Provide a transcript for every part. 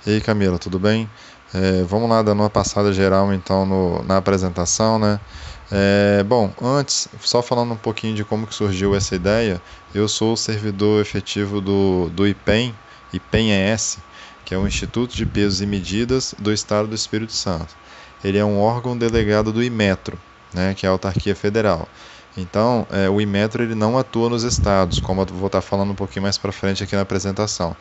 E aí, Camila, tudo bem? Vamos lá, dando uma passada geral então na apresentação, né? Bom, antes, só falando um pouquinho de como que surgiu essa ideia, eu sou o servidor efetivo do IPEM, IPEM-ES, que é o Instituto de Pesos e Medidas do Estado do Espírito Santo. Ele é um órgão delegado do IMETRO, né, que é a autarquia federal. Então, o Inmetro ele não atua nos estados, como eu vou estar falando um pouquinho mais para frente aqui na apresentação.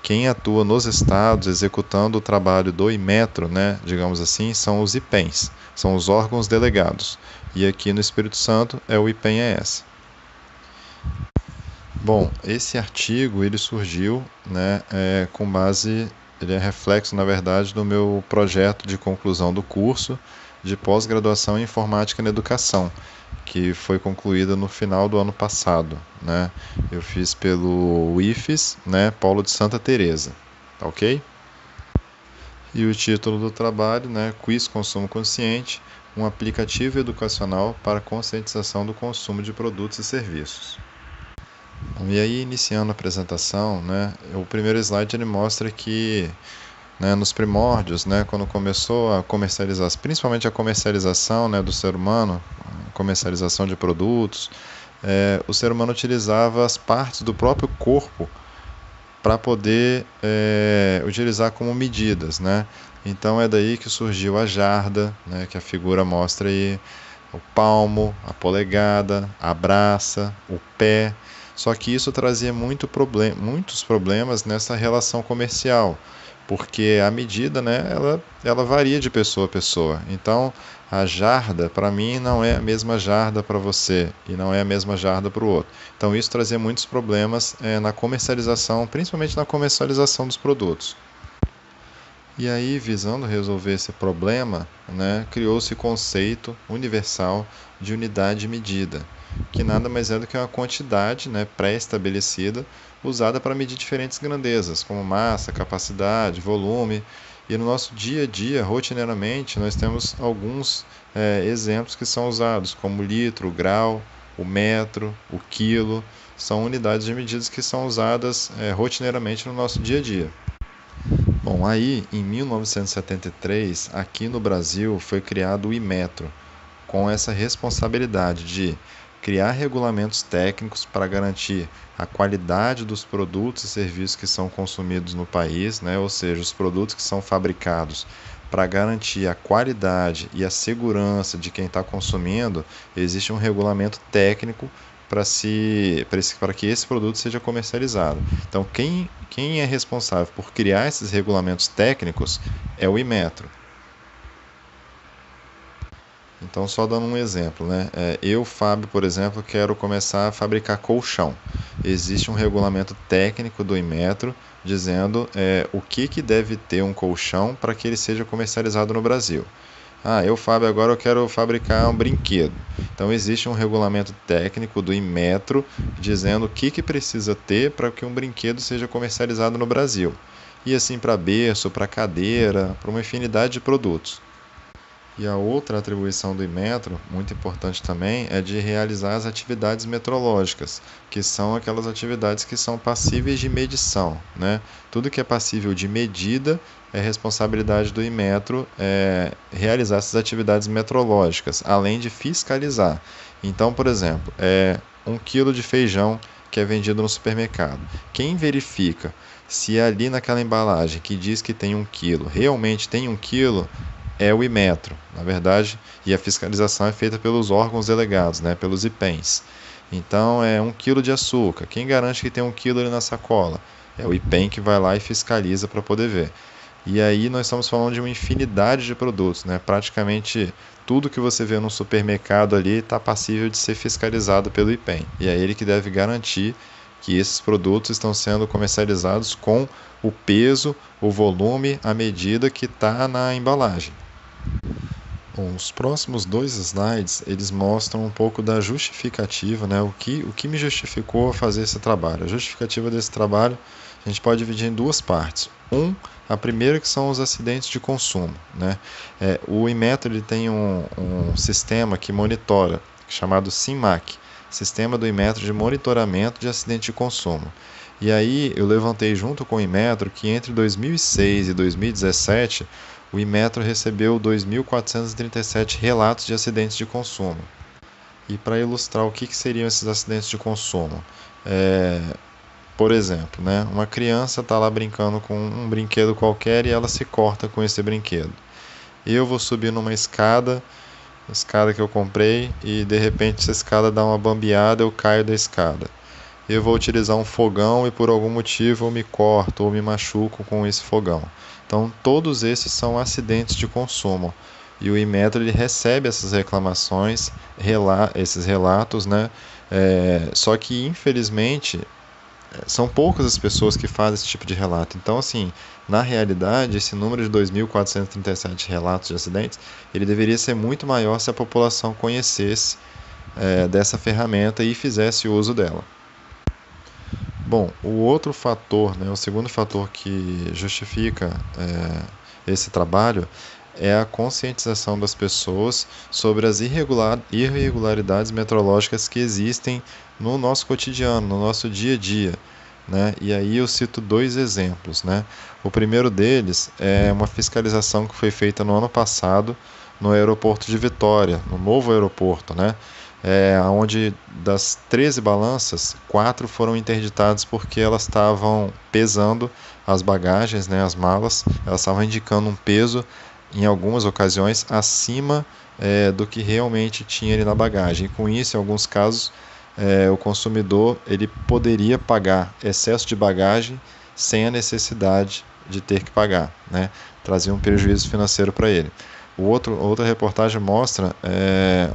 Quem atua nos estados, executando o trabalho do Inmetro, né, digamos assim, são os IPENs, são os órgãos delegados. E aqui no Espírito Santo é o IPEM-ES. Bom, esse artigo ele surgiu, né, com base, ele é reflexo, na verdade, do meu projeto de conclusão do curso de pós-graduação em informática na educação, que foi concluída no final do ano passado, né? Eu fiz pelo IFES, né, Polo de Santa Teresa, tá ok? E o título do trabalho, né, Quiz Consumo Consciente, um aplicativo educacional para conscientização do consumo de produtos e serviços. E aí, iniciando a apresentação, né, o primeiro slide ele mostra que, né, nos primórdios, né, quando começou a comercialização, principalmente a comercialização, né, do ser humano, a comercialização de produtos, o ser humano utilizava as partes do próprio corpo para poder utilizar como medidas, né? Então é daí que surgiu a jarda, né, que a figura mostra aí o palmo, a polegada, a braça, o pé. Só que isso trazia muitos problemas nessa relação comercial, porque a medida, né, ela varia de pessoa a pessoa. Então, a jarda, para mim, não é a mesma jarda para você e não é a mesma jarda para o outro. Então, isso trazia muitos problemas na comercialização, principalmente na comercialização dos produtos. E aí, visando resolver esse problema, né, criou-se o conceito universal de unidade de medida, que nada mais é do que uma quantidade, né, pré-estabelecida usada para medir diferentes grandezas, como massa, capacidade, volume. E no nosso dia a dia, rotineiramente, nós temos alguns exemplos que são usados, como o litro, o grau, o metro, o quilo. São unidades de medidas que são usadas rotineiramente no nosso dia a dia. Bom, aí em 1973, aqui no Brasil, foi criado o Inmetro, com essa responsabilidade de criar regulamentos técnicos para garantir a qualidade dos produtos e serviços que são consumidos no país, né? Ou seja, os produtos que são fabricados para garantir a qualidade e a segurança de quem está consumindo, existe um regulamento técnico para que esse produto seja comercializado. Então, quem é responsável por criar esses regulamentos técnicos é o Inmetro. Então, só dando um exemplo, né? Eu, Fábio, por exemplo, quero começar a fabricar colchão. Existe um regulamento técnico do Inmetro dizendo o que deve ter um colchão para que ele seja comercializado no Brasil. Ah, eu, Fábio, agora eu quero fabricar um brinquedo. Então, existe um regulamento técnico do Inmetro dizendo o que precisa ter para que um brinquedo seja comercializado no Brasil. E assim para berço, para cadeira, para uma infinidade de produtos. E a outra atribuição do Inmetro, muito importante também, é de realizar as atividades metrológicas, que são aquelas atividades que são passíveis de medição, né? Tudo que é passível de medida é responsabilidade do Inmetro realizar essas atividades metrológicas, além de fiscalizar. Então, por exemplo, 1 quilo de feijão que é vendido no supermercado. Quem verifica se ali naquela embalagem que diz que tem 1 quilo, realmente tem 1 quilo, é o Inmetro, na verdade, e a fiscalização é feita pelos órgãos delegados, né, pelos IPENs. Então, 1 quilo de açúcar. Quem garante que tem 1 quilo ali na sacola? É o IPEN que vai lá e fiscaliza para poder ver. E aí nós estamos falando de uma infinidade de produtos, né? Praticamente tudo que você vê no supermercado ali está passível de ser fiscalizado pelo IPEN. E é ele que deve garantir que esses produtos estão sendo comercializados com o peso, o volume, a medida que está na embalagem. Bom, os próximos dois slides, eles mostram um pouco da justificativa, né? O que me justificou a fazer esse trabalho. A justificativa desse trabalho a gente pode dividir em duas partes. A primeira que são os acidentes de consumo, né? O Inmetro ele tem um sistema que monitora, chamado SIMAC, Sistema do Inmetro de Monitoramento de Acidente de Consumo. E aí eu levantei junto com o Inmetro que entre 2006 e 2017 o Inmetro recebeu 2.437 relatos de acidentes de consumo. E para ilustrar o que seriam esses acidentes de consumo, é, por exemplo, né, uma criança está lá brincando com um brinquedo qualquer e ela se corta com esse brinquedo. Eu vou subir numa escada, a escada que eu comprei, e de repente essa escada dá uma bambeada, eu caio da escada. Eu vou utilizar um fogão e por algum motivo eu me corto ou me machuco com esse fogão. Então, todos esses são acidentes de consumo. E o Inmetro ele recebe essas reclamações, esses relatos, né? Só que, infelizmente, são poucas as pessoas que fazem esse tipo de relato. Então, assim, na realidade, esse número de 2.437 relatos de acidentes, ele deveria ser muito maior se a população conhecesse dessa ferramenta e fizesse uso dela. Bom, o outro fator, né, o segundo fator que justifica esse trabalho é a conscientização das pessoas sobre as irregularidades meteorológicas que existem no nosso cotidiano, no nosso dia a dia. Né? E aí eu cito dois exemplos. Né? O primeiro deles é uma fiscalização que foi feita no ano passado no aeroporto de Vitória, no novo aeroporto, né? Onde das 13 balanças, 4 foram interditadas porque elas estavam pesando as bagagens, né, as malas, elas estavam indicando um peso, em algumas ocasiões, acima do que realmente tinha ali na bagagem. E com isso, em alguns casos, o consumidor ele poderia pagar excesso de bagagem sem a necessidade de ter que pagar, né? Trazia um prejuízo financeiro para ele. Outra reportagem mostra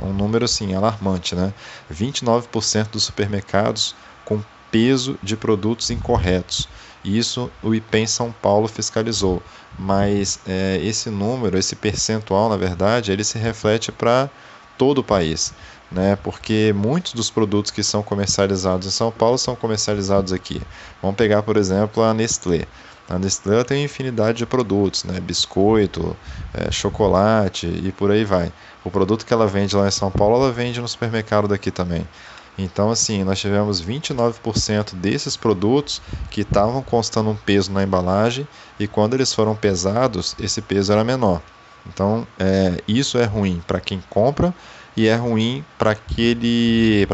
um número assim, alarmante, né? 29% dos supermercados com peso de produtos incorretos. Isso o IPEM São Paulo fiscalizou, mas esse número, esse percentual, na verdade, ele se reflete para todo o país, né? Porque muitos dos produtos que são comercializados em São Paulo são comercializados aqui. Vamos pegar, por exemplo, a Nestlé. A Nestlé tem infinidade de produtos, né? Biscoito, chocolate e por aí vai. O produto que ela vende lá em São Paulo, ela vende no supermercado daqui também. Então, assim, nós tivemos 29% desses produtos que estavam constando um peso na embalagem e quando eles foram pesados, esse peso era menor. Então, isso é ruim para quem compra e é ruim para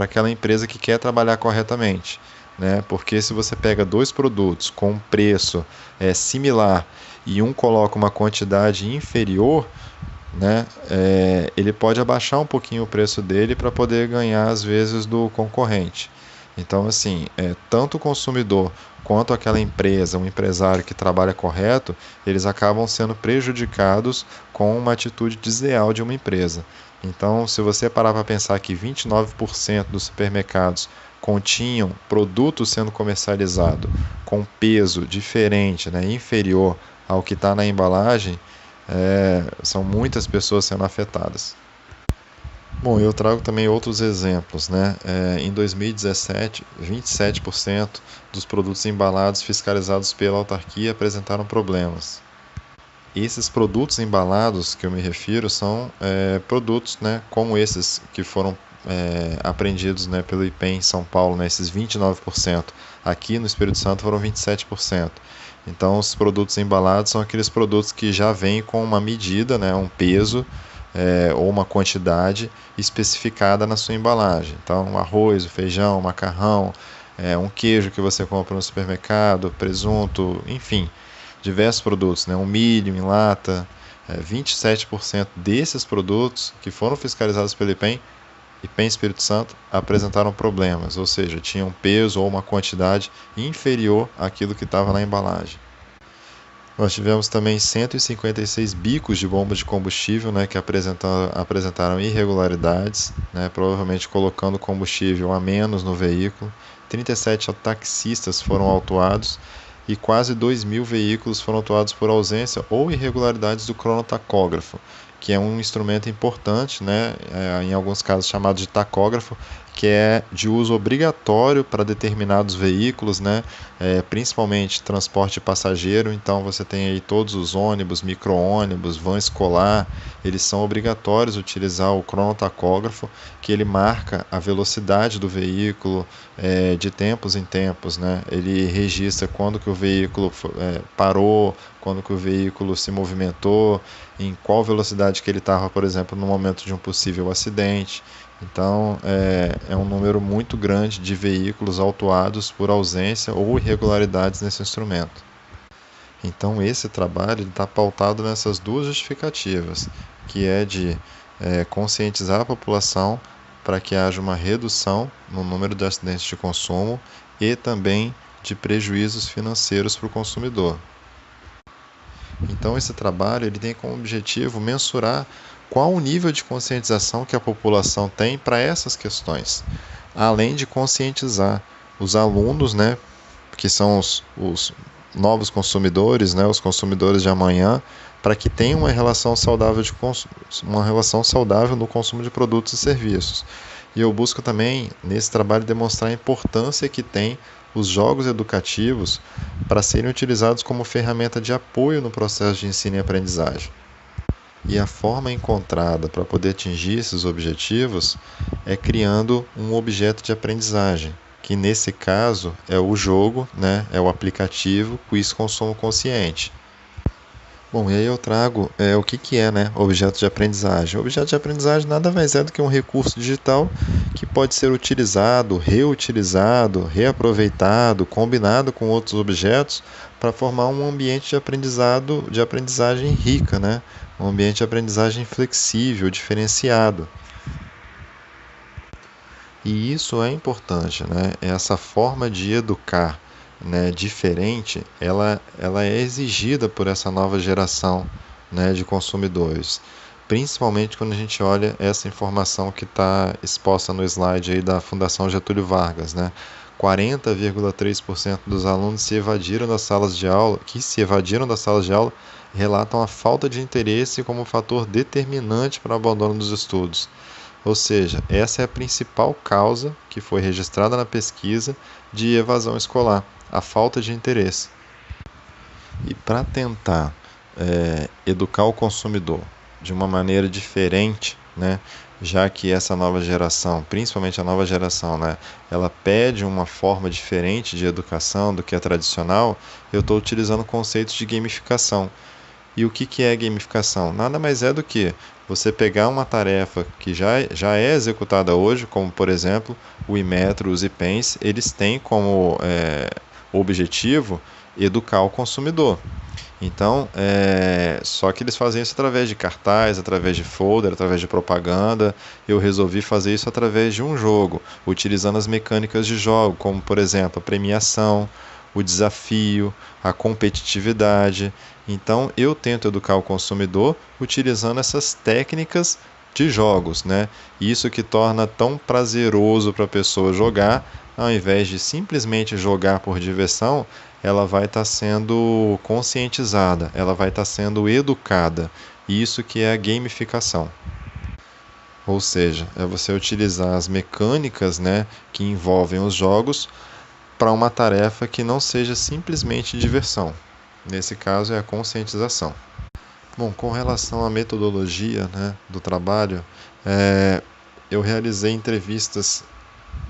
aquela empresa que quer trabalhar corretamente. Né? Porque se você pega dois produtos com um preço similar e um coloca uma quantidade inferior, né, ele pode abaixar um pouquinho o preço dele para poder ganhar às vezes do concorrente. Então, assim, tanto o consumidor quanto aquela empresa, um empresário que trabalha correto, eles acabam sendo prejudicados com uma atitude desleal de uma empresa. Então, se você parar para pensar que 29% dos supermercados continham produtos sendo comercializado com peso diferente, né, inferior ao que está na embalagem, são muitas pessoas sendo afetadas. Bom, eu trago também outros exemplos, né? Em 2017, 27% dos produtos embalados fiscalizados pela autarquia apresentaram problemas. Esses produtos embalados que eu me refiro são produtos, né, como esses que foram apreendidos, né, pelo IPEM em São Paulo, né, esses 29%. Aqui no Espírito Santo foram 27%. Então, os produtos embalados são aqueles produtos que já vêm com uma medida, né, um peso ou uma quantidade especificada na sua embalagem. Então, o arroz, o feijão, o macarrão, um queijo que você compra no supermercado, presunto, enfim, diversos produtos, né, um milho em lata. 27% desses produtos que foram fiscalizados pelo IPEM Espírito Santo apresentaram problemas, ou seja, tinham peso ou uma quantidade inferior àquilo que estava na embalagem. Nós tivemos também 156 bicos de bomba de combustível, né, que apresentaram irregularidades, né, provavelmente colocando combustível a menos no veículo. 37 taxistas foram autuados e quase 2.000 veículos foram autuados por ausência ou irregularidades do cronotacógrafo, que é um instrumento importante, né, em alguns casos chamado de tacógrafo, que é de uso obrigatório para determinados veículos, né? Principalmente transporte passageiro. Então você tem aí todos os ônibus, micro-ônibus, van escolar, eles são obrigatórios utilizar o cronotacógrafo, que ele marca a velocidade do veículo de tempos em tempos, né? Ele registra quando que o veículo parou, quando que o veículo se movimentou, em qual velocidade que ele estava, por exemplo, no momento de um possível acidente. Então, é um número muito grande de veículos autuados por ausência ou irregularidades nesse instrumento. Então, esse trabalho está pautado nessas duas justificativas, que é de conscientizar a população para que haja uma redução no número de acidentes de consumo e também de prejuízos financeiros para o consumidor. Então, esse trabalho ele tem como objetivo mensurar qual o nível de conscientização que a população tem para essas questões, além de conscientizar os alunos, né, que são os novos consumidores, né, os consumidores de amanhã, para que tenham uma relação saudável no consumo de produtos e serviços. E eu busco também, nesse trabalho, demonstrar a importância que tem os jogos educativos para serem utilizados como ferramenta de apoio no processo de ensino e aprendizagem. E a forma encontrada para poder atingir esses objetivos é criando um objeto de aprendizagem, que nesse caso é o jogo, né, é o aplicativo Quiz Consumo Consciente. Bom, e aí eu trago o que é, né, objeto de aprendizagem. O objeto de aprendizagem nada mais é do que um recurso digital que pode ser utilizado, reutilizado, reaproveitado, combinado com outros objetos para formar um ambiente de aprendizagem rica, né? Um ambiente de aprendizagem flexível, diferenciado. E isso é importante, né? Essa forma de educar, né, diferente, ela é exigida por essa nova geração, né, de consumidores. Principalmente quando a gente olha essa informação que está exposta no slide aí da Fundação Getúlio Vargas, né? 40,3% dos alunos se evadiram das salas de aula, relatam a falta de interesse como fator determinante para o abandono dos estudos. Ou seja, essa é a principal causa que foi registrada na pesquisa de evasão escolar, a falta de interesse. E para tentar educar o consumidor de uma maneira diferente, né, já que essa nova geração, principalmente a nova geração, né, ela pede uma forma diferente de educação do que a tradicional, eu estou utilizando conceitos de gamificação. E o que é gamificação? Nada mais é do que você pegar uma tarefa que já é executada hoje, como por exemplo o Inmetro, os IPENS, eles têm como objetivo educar o consumidor. Então, só que eles fazem isso através de cartaz, através de folder, através de propaganda. Eu resolvi fazer isso através de um jogo, utilizando as mecânicas de jogo, como por exemplo a premiação, o desafio, a competitividade. Então, eu tento educar o consumidor utilizando essas técnicas de jogos, né? Isso que torna tão prazeroso para a pessoa jogar, ao invés de simplesmente jogar por diversão, ela vai estar sendo conscientizada, ela vai estar sendo educada. Isso que é a gamificação. Ou seja, é você utilizar as mecânicas, né, que envolvem os jogos para uma tarefa que não seja simplesmente diversão. Nesse caso é a conscientização. Bom, com relação à metodologia, né, do trabalho, eu realizei entrevistas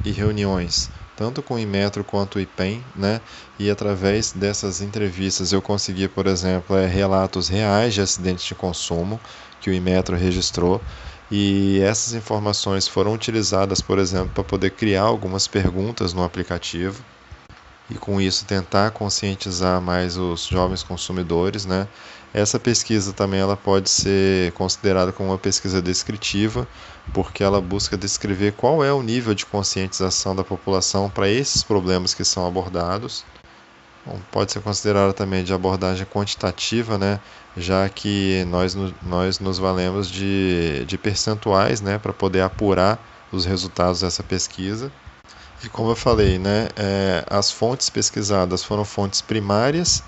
e reuniões, tanto com o Inmetro quanto o IPEM, né, e através dessas entrevistas eu consegui, por exemplo, relatos reais de acidentes de consumo que o Inmetro registrou, e essas informações foram utilizadas, por exemplo, para poder criar algumas perguntas no aplicativo, e com isso tentar conscientizar mais os jovens consumidores, né? Essa pesquisa também ela pode ser considerada como uma pesquisa descritiva, porque ela busca descrever qual é o nível de conscientização da população para esses problemas que são abordados. Bom, pode ser considerada também de abordagem quantitativa, né? Já que nós nos valemos de percentuais, né? Para poder apurar os resultados dessa pesquisa. E como eu falei, né, as fontes pesquisadas foram fontes primárias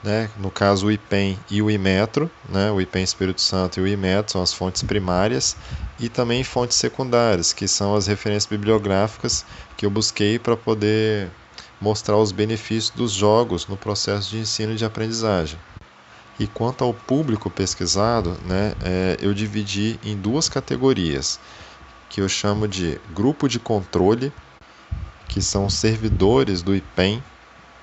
né? No caso, o IPEM e o Imetro, né? O IPEM Espírito Santo e o Imetro são as fontes primárias, e também fontes secundárias, que são as referências bibliográficas que eu busquei para poder mostrar os benefícios dos jogos no processo de ensino e de aprendizagem. E quanto ao público pesquisado, né, eu dividi em duas categorias, que eu chamo de grupo de controle, que são servidores do IPEM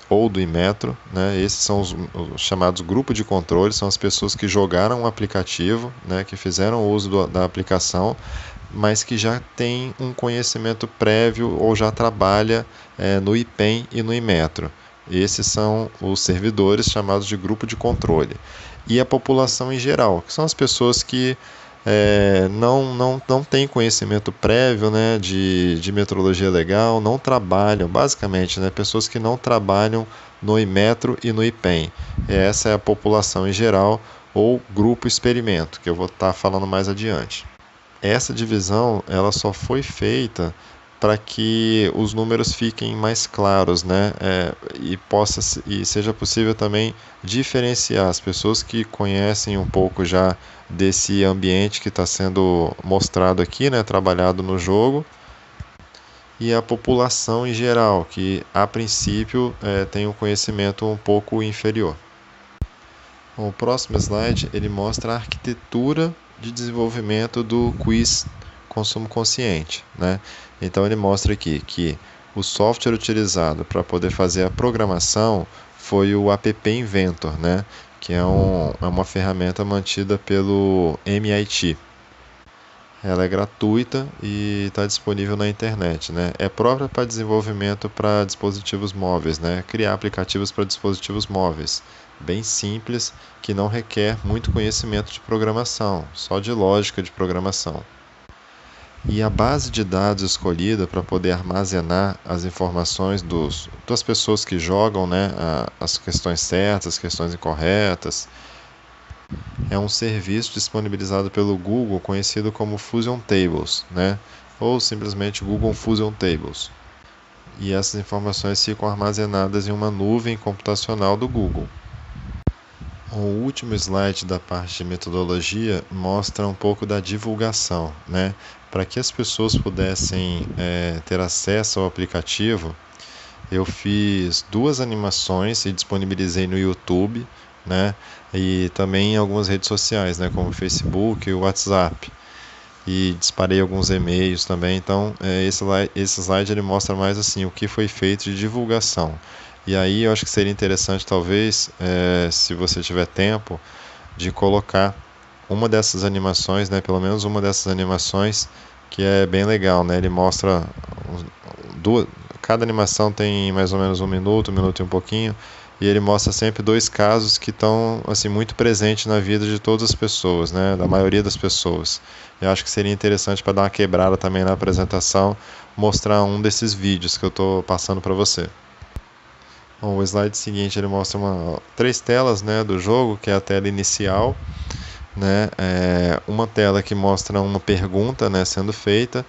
ou do Imetro, né? Esses são os chamados grupo de controle, são as pessoas que jogaram o aplicativo, né, que fizeram uso da aplicação, mas que já tem um conhecimento prévio ou já trabalha no IPEM e no Imetro. Esses são os servidores chamados de grupo de controle. E a população em geral, que são as pessoas que não têm conhecimento prévio, né, de metrologia legal, não trabalham, basicamente, né, pessoas que não trabalham no Imetro e no IPEM. Essa é a população em geral, ou grupo experimento, que eu vou estar falando mais adiante. Essa divisão ela só foi feita para que os números fiquem mais claros, né? E seja possível também diferenciar as pessoas que conhecem um pouco já desse ambiente que está sendo mostrado aqui, né? Trabalhado no jogo, e a população em geral, que a princípio tem um conhecimento um pouco inferior. Bom, o próximo slide ele mostra a arquitetura de desenvolvimento do quiz consumo consciente, né? Então ele mostra aqui que o software utilizado para poder fazer a programação foi o App Inventor, né? Que é uma ferramenta mantida pelo MIT. Ela é gratuita e está disponível na internet, né? É própria para desenvolvimento para dispositivos móveis, né? Criar aplicativos para dispositivos móveis, bem simples, que não requer muito conhecimento de programação, só de lógica de programação. E a base de dados escolhida para poder armazenar as informações das pessoas que jogam, né, as questões certas, as questões incorretas, é um serviço disponibilizado pelo Google conhecido como Fusion Tables, né, ou simplesmente Google Fusion Tables. E essas informações ficam armazenadas em uma nuvem computacional do Google. O último slide da parte de metodologia mostra um pouco da divulgação, né? Para que as pessoas pudessem ter acesso ao aplicativo, eu fiz 2 animações e disponibilizei no YouTube, né? E também em algumas redes sociais, né? Como o Facebook e o WhatsApp. E disparei alguns e-mails também. Então, esse slide ele mostra mais assim o que foi feito de divulgação. E aí eu acho que seria interessante, talvez, se você tiver tempo, de colocar uma dessas animações, né, pelo menos uma dessas animações, que é bem legal, né? Ele mostra cada animação tem mais ou menos um minuto e um pouquinho, e ele mostra sempre 2 casos que estão assim muito presentes na vida de todas as pessoas, né, da maioria das pessoas. Eu acho que seria interessante para dar uma quebrada também na apresentação, mostrar um desses vídeos que eu estou passando para você. Bom, o slide seguinte ele mostra 3 telas, né, do jogo, que é a tela inicial, né, uma tela que mostra uma pergunta, né, sendo feita,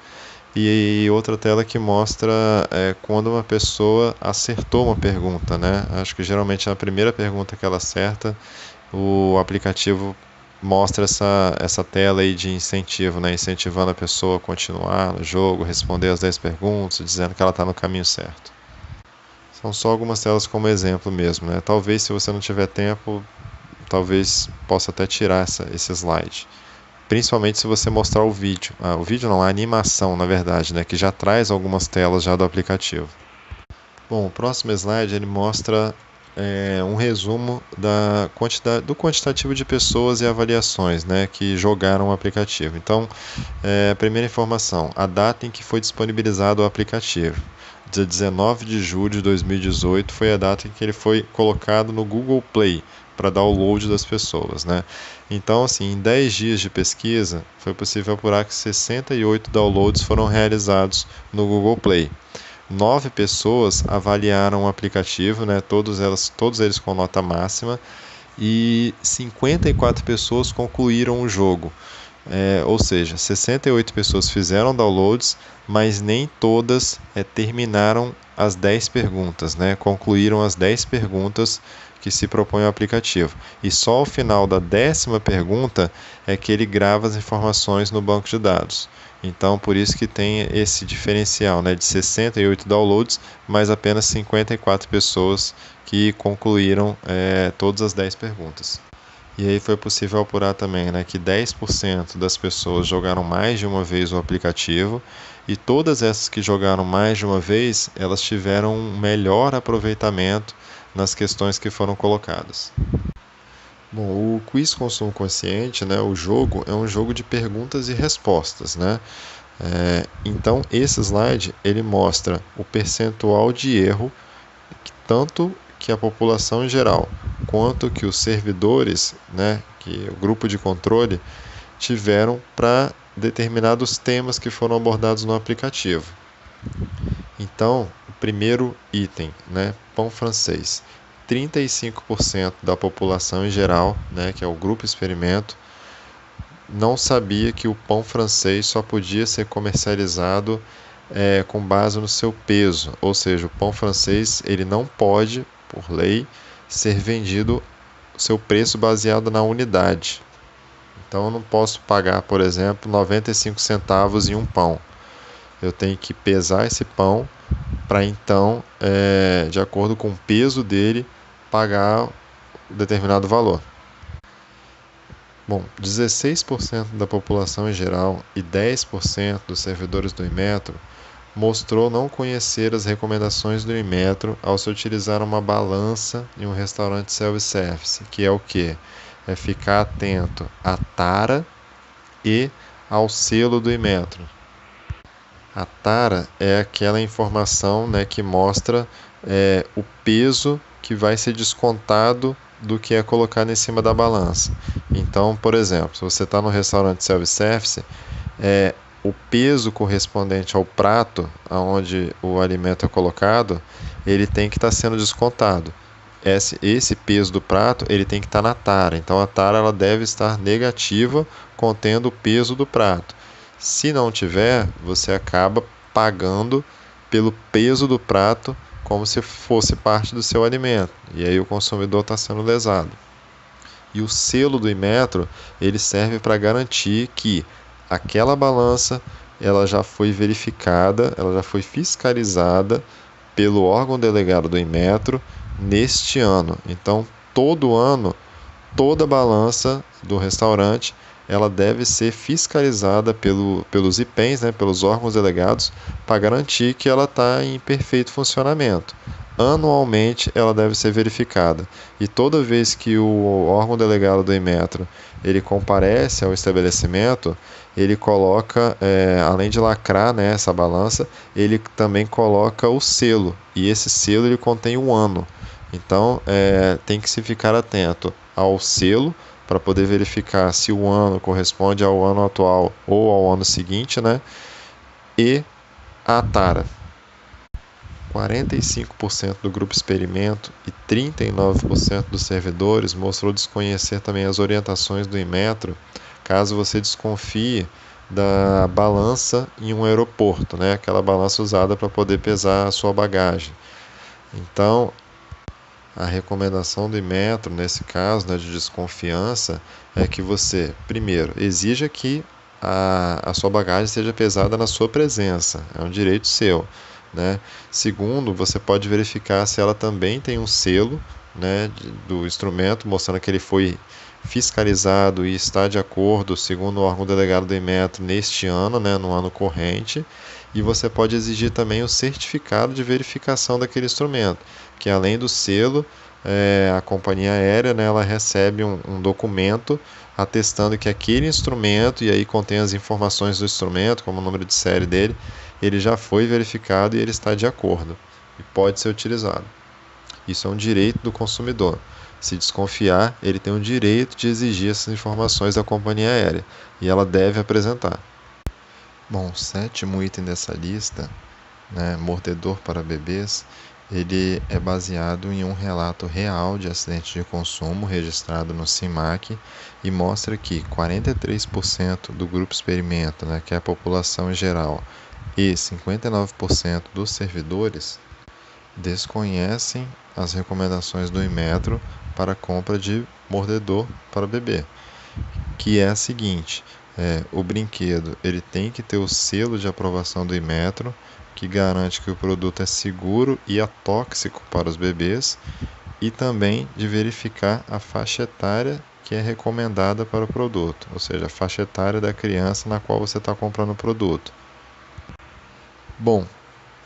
e outra tela que mostra quando uma pessoa acertou uma pergunta, né. Acho que geralmente é a primeira pergunta que ela acerta, o aplicativo mostra essa tela aí de incentivo, né, incentivando a pessoa a continuar no jogo, responder as 10 perguntas, dizendo que ela está no caminho certo. São só algumas telas como exemplo mesmo, né? Talvez se você não tiver tempo, talvez possa até tirar esse slide. Principalmente se você mostrar o vídeo. O vídeo não, a animação, na verdade, né? Que já traz algumas telas já do aplicativo. Bom, o próximo slide ele mostra um resumo do quantitativo de pessoas e avaliações, né, que jogaram o aplicativo. Então, a primeira informação, a data em que foi disponibilizado o aplicativo. Dia 19 de julho de 2018 foi a data em que ele foi colocado no Google Play para download das pessoas, né? Então, assim, em 10 dias de pesquisa, foi possível apurar que 68 downloads foram realizados no Google Play. 9 pessoas avaliaram o aplicativo, né? Todos eles com nota máxima, e 54 pessoas concluíram o jogo. Ou seja, 68 pessoas fizeram downloads, mas nem todas terminaram as 10 perguntas, né? Concluíram as 10 perguntas que se propõe ao aplicativo. E só ao final da 10ª pergunta é que ele grava as informações no banco de dados. Então, por isso que tem esse diferencial, né, de 68 downloads, mas apenas 54 pessoas que concluíram todas as 10 perguntas. E aí foi possível apurar também, né, que 10% das pessoas jogaram mais de uma vez o aplicativo, e todas essas que jogaram mais de uma vez, elas tiveram um melhor aproveitamento nas questões que foram colocadas. Bom, o Quiz Consumo Consciente, né, o jogo, é um jogo de perguntas e respostas, né? Então, esse slide, ele mostra o percentual de erro, tanto que a população em geral, quanto que os servidores, né, que o grupo de controle, tiveram para determinados temas que foram abordados no aplicativo. Então, o primeiro item, né, pão francês. 35% da população em geral, né, que é o grupo experimento, não sabia que o pão francês só podia ser comercializado com base no seu peso, ou seja, o pão francês ele não pode, por lei, ser vendido seu preço baseado na unidade. Então eu não posso pagar, por exemplo, 95 centavos em um pão. Eu tenho que pesar esse pão para então, de acordo com o peso dele, pagar um determinado valor. Bom, 16% da população em geral e 10% dos servidores do Inmetro mostrou não conhecer as recomendações do Inmetro ao se utilizar uma balança em um restaurante self-service, que é o quê? É ficar atento à tara e ao selo do Inmetro. A tara é aquela informação, né, que mostra o peso que vai ser descontado do que é colocado em cima da balança. Então, por exemplo, se você está no restaurante self-service, o peso correspondente ao prato onde o alimento é colocado, ele tem que estar sendo descontado. Esse peso do prato ele tem que estar na tara. Então a tara ela deve estar negativa, contendo o peso do prato. Se não tiver, você acaba pagando pelo peso do prato como se fosse parte do seu alimento. E aí o consumidor está sendo lesado. E o selo do Inmetro, ele serve para garantir que aquela balança ela já foi verificada, ela já foi fiscalizada pelo órgão delegado do Inmetro neste ano. Então, todo ano, toda balança do restaurante ela deve ser fiscalizada pelos IPENs, né, pelos órgãos delegados, para garantir que ela está em perfeito funcionamento. Anualmente ela deve ser verificada, e toda vez que o órgão delegado do Inmetro ele comparece ao estabelecimento, ele coloca, além de lacrar, né, essa balança, ele também coloca o selo, e esse selo ele contém um ano. Então tem que se ficar atento ao selo para poder verificar se o ano corresponde ao ano atual ou ao ano seguinte, né? E a tara. 45% do grupo experimento e 39% dos servidores mostrou desconhecer também as orientações do Inmetro, caso você desconfie da balança em um aeroporto, né? Aquela balança usada para poder pesar a sua bagagem. Então, a recomendação do Inmetro, nesse caso, né, de desconfiança, é que você, primeiro, exija que a sua bagagem seja pesada na sua presença, é um direito seu, né? Segundo, você pode verificar se ela também tem um selo, né, do instrumento, mostrando que ele foi fiscalizado e está de acordo, segundo o órgão delegado do Inmetro, neste ano, né, no ano corrente. E você pode exigir também o certificado de verificação daquele instrumento, que além do selo, a companhia aérea, né, ela recebe um documento atestando que aquele instrumento, e aí contém as informações do instrumento, como o número de série dele, ele já foi verificado e ele está de acordo e pode ser utilizado. Isso é um direito do consumidor. Se desconfiar, ele tem o direito de exigir essas informações da companhia aérea e ela deve apresentar. Bom, o 7º item dessa lista, né, mordedor para bebês, ele é baseado em um relato real de acidente de consumo registrado no CIMAC e mostra que 43% do grupo experimento, né, que é a população em geral, e 59% dos servidores, desconhecem as recomendações do Inmetro para a compra de mordedor para bebê, que é a seguinte: o brinquedo ele tem que ter o selo de aprovação do Inmetro, que garante que o produto é seguro e atóxico para os bebês, e também de verificar a faixa etária que é recomendada para o produto, ou seja, a faixa etária da criança na qual você está comprando o produto. Bom,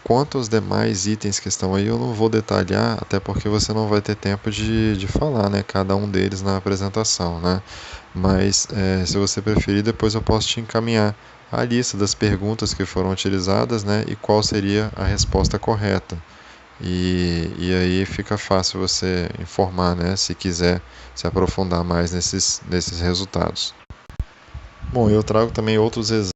quanto aos demais itens que estão aí, eu não vou detalhar, até porque você não vai ter tempo de falar, né, cada um deles na apresentação, né? Mas, se você preferir, depois eu posso te encaminhar a lista das perguntas que foram utilizadas, né, e qual seria a resposta correta. E aí fica fácil você informar, né, se quiser se aprofundar mais nesses resultados. Bom, eu trago também outros exemplos